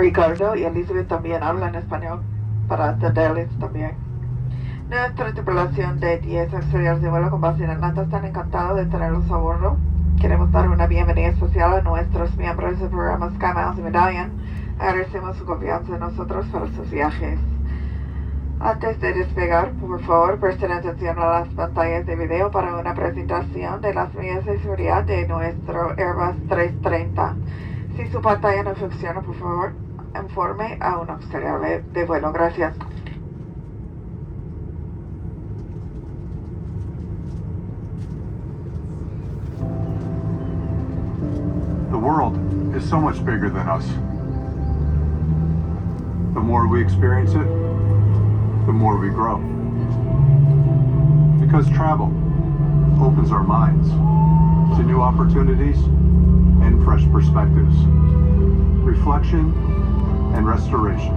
Ricardo y Elizabeth también hablan español para atenderles también. Nuestra tripulación de 10 auxiliares de vuelo con base en Atlanta están encantados de tenerlos a bordo. Queremos dar una bienvenida especial a nuestros miembros del programa Sky Miles y Medallion. Agradecemos su confianza en nosotros para sus viajes. Antes de despegar, por favor, presten atención a las pantallas de video para una presentación de las medidas de seguridad de nuestro Airbus 330. Si su pantalla no funciona, por favor, informe a un auxiliar de vuelo. Gracias. The world is so much bigger than us. The more we experience it, the more we grow. Because travel opens our minds to new opportunities and fresh perspectives, reflection and restoration,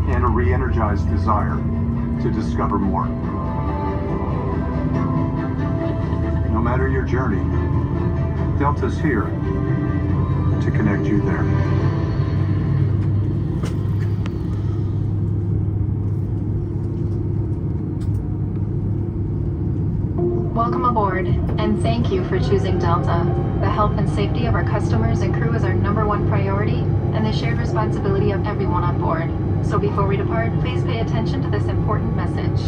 and a re-energized desire to discover more. No matter your journey, Delta's here to connect you there. Welcome aboard, and thank you for choosing Delta. The health and safety of our customers and crew is our #1 priority, and the shared responsibility of everyone on board. So before we depart, please pay attention to this important message.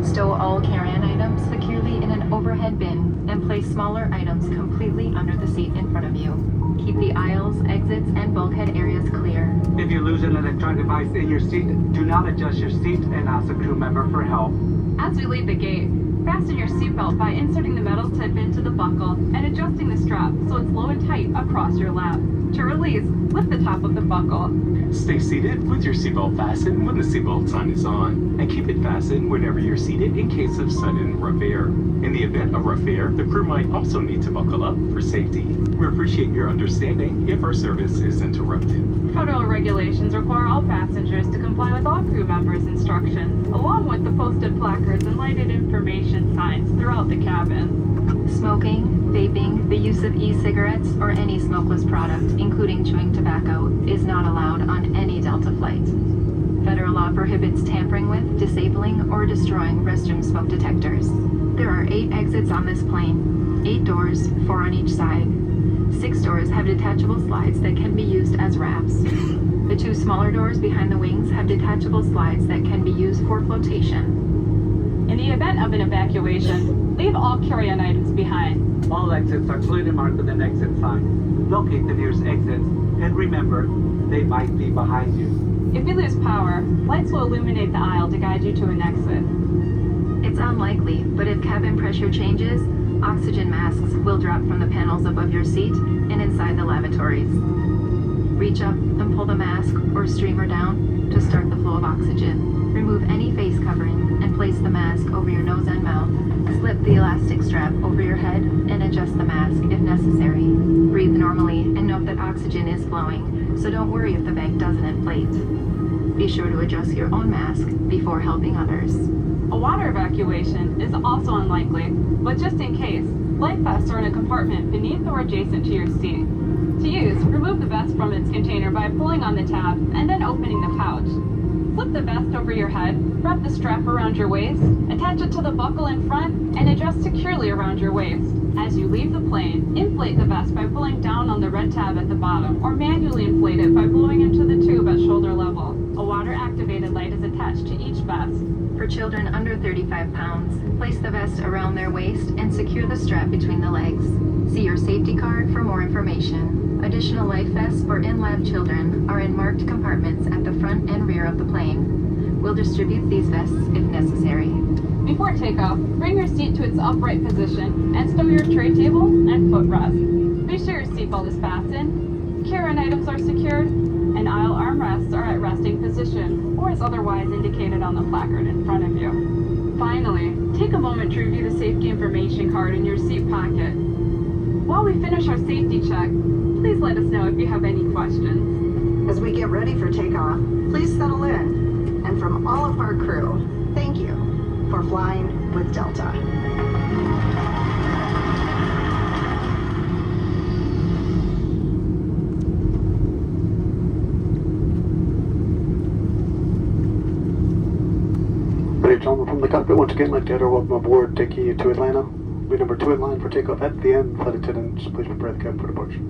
Stow all carry-on items securely in an overhead bin, and place smaller items completely under the seat in front of you. Keep the aisles, exits, and bulkhead areas clear. If you lose an electronic device in your seat, do not adjust your seat and ask a crew member for help. As we leave the gate, fasten your seatbelt by inserting the metal tip into the buckle and adjusting the strap so it's low and tight across your lap. To release, lift the top of the buckle. Stay seated with your seatbelt fastened when the seatbelt sign is on, and keep it fastened whenever you're seated in case of sudden rough air. In the event of rough air, the crew might also need to buckle up for safety. We appreciate your understanding if our service is interrupted. Federal regulations require all passengers to comply with all crew members' instructions, along with the posted placards and lighted information signs throughout the cabin. Smoking, vaping, the use of e-cigarettes, or any smokeless product, including chewing tobacco, is not allowed on any Delta flight. Federal law prohibits tampering with, disabling, or destroying restroom smoke detectors. There are 8 exits on this plane, 8 doors, 4 on each side. 6 doors have detachable slides that can be used as rafts. The 2 smaller doors behind the wings have detachable slides that can be used for flotation. In the event of an evacuation, leave all carry-on items behind. All exits are clearly marked with an exit sign. Locate the nearest exits, and remember, they might be behind you. If you lose power, lights will illuminate the aisle to guide you to an exit. It's unlikely, but if cabin pressure changes, oxygen masks will drop from the panels above your seat and inside the lavatories. Reach up and pull the mask or streamer down to start the flow of oxygen. Remove any face covering and place the mask over your nose and mouth. Slip the elastic strap over your head and adjust the mask if necessary. Breathe normally and note that oxygen is flowing, so don't worry if the bag doesn't inflate. Be sure to adjust your own mask before helping others. A water evacuation is also unlikely, but just in case, life vests are in a compartment beneath or adjacent to your seat. To use, remove the vest from its container by pulling on the tab and then opening the pouch. Slip the vest over your head, wrap the strap around your waist, attach it to the buckle in front, and adjust securely around your waist. As you leave the plane, inflate the vest by pulling down on the red tab at the bottom, or manually inflate it by blowing into the tube at shoulder level. A water-activated light is attached to each vest. For children under 35 pounds, place the vest around their waist and secure the strap between the legs. See your safety card for more information. Additional life vests for in-lab children are in marked compartments at the front and rear of the plane. We'll distribute these vests if necessary. Before takeoff, bring your seat to its upright position and stow your tray table and footrest. Be sure your seatbelt is fastened, carry-on items are secured, and aisle armrests are at resting position, or as otherwise indicated on the placard in front of you. Finally, take a moment to review the safety information card in your seat pocket. While we finish our safety check, please let us know if you have any questions. As we get ready for takeoff, please settle in. And from all of our crew, thank you for flying with Delta. gentlemen from the cockpit, once again, like to hear welcome aboard, taking you to Atlanta. We number 2 in line for takeoff at the end. Flight attendants, please prepare the cabin for departure.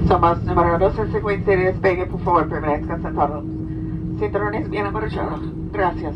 Somos número 2 en secuencia de despegue, por favor, permanezcan sentados. Cinturones bien abrochados. Gracias.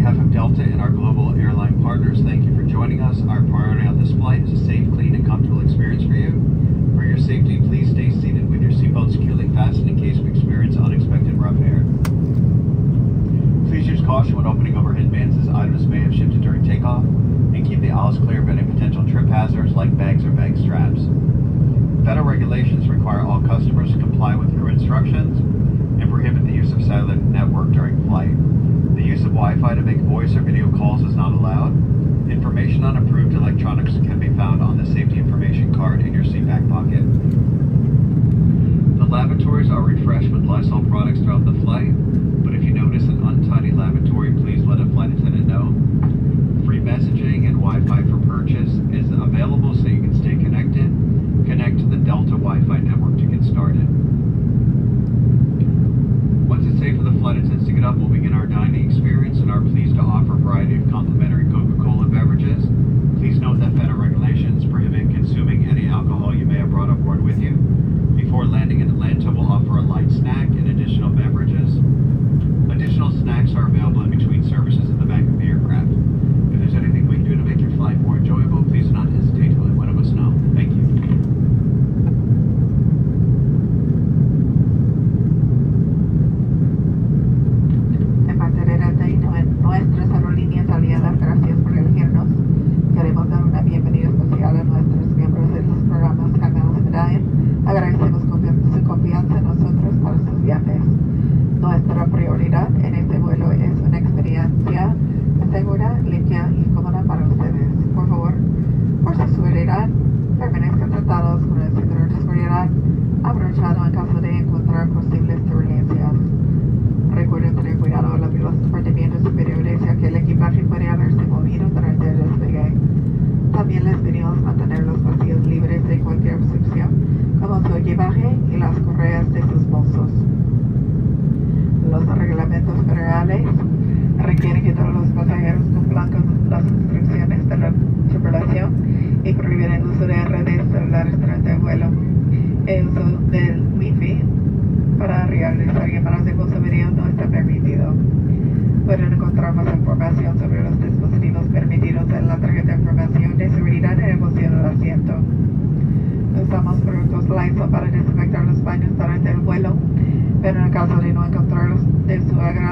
behalf of Delta and our global airline partners, thank you for joining us. Our priority on this flight is a safe, clean, and comfortable experience for you. For your safety, please stay seated with your seatbelt securely fastened in case we experience unexpected rough air. Please use caution when opening overhead bins as items may have shifted during takeoff, and keep the aisles clear of any potential trip hazards like bags or bag straps. Federal regulations require all customers to comply with crew instructions and prohibit the use of cellular network during flight. The use of Wi-Fi to make voice or video calls is not allowed. Information on approved electronics can be found on the safety information card in your seat back pocket. The lavatories are refreshed with Lysol products throughout the flight, but if you notice an untidy lavatory, please let a flight attendant know. Free messaging and Wi-Fi for purchase is available so you can stay connected. Connect to the Delta Wi-Fi network to get started. Once it's safe for the flight attendants to get up, we'll begin our dining experience and are pleased to offer a variety of complimentary Coca-Cola beverages. Please note that federal regulations prohibit consuming any alcohol you may have brought aboard with you. Before landing in Atlanta, we'll offer a light snack and additional beverages. Additional snacks are available in between services in the back of the aircraft. If there's anything we can do to make your flight more enjoyable, please do not hesitate to let one of us know. Thank you. De parte de Delta y nuestras aerolíneas aliadas, gracias por elegirnos. Queremos dar una bienvenida especial a nuestros miembros de los programas Canals Medallion. Agradecemos su confianza en nosotros para sus viajes. Nuestra prioridad en este vuelo es una experiencia segura, limpia y cómoda para ustedes. Por favor, por su seguridad, permanezcan sentados con el cinturón de seguridad abrochado en caso de encontrar posibles turbulencias. Recuerden tener cuidado al abrir los compartimientos superiores, ya que el equipaje puede haberse movido durante el despegue. También les pedimos mantener los pasillos libres de cualquier obstrucción, como su equipaje y las correas de sus bolsos. Los reglamentos federales requieren que todos los pasajeros cumplan con las instrucciones de la tripulación y prohíben el uso de redes celulares durante el vuelo. El uso del Wi-Fi para realizar llamadas de voz o video no está permitido. Pueden encontrar más información sobre los dispositivos permitidos en la tarjeta de información de seguridad en el bolsillo del asiento. Usamos productos Lysol para desinfectar los baños durante el vuelo, pero en el caso de no encontrar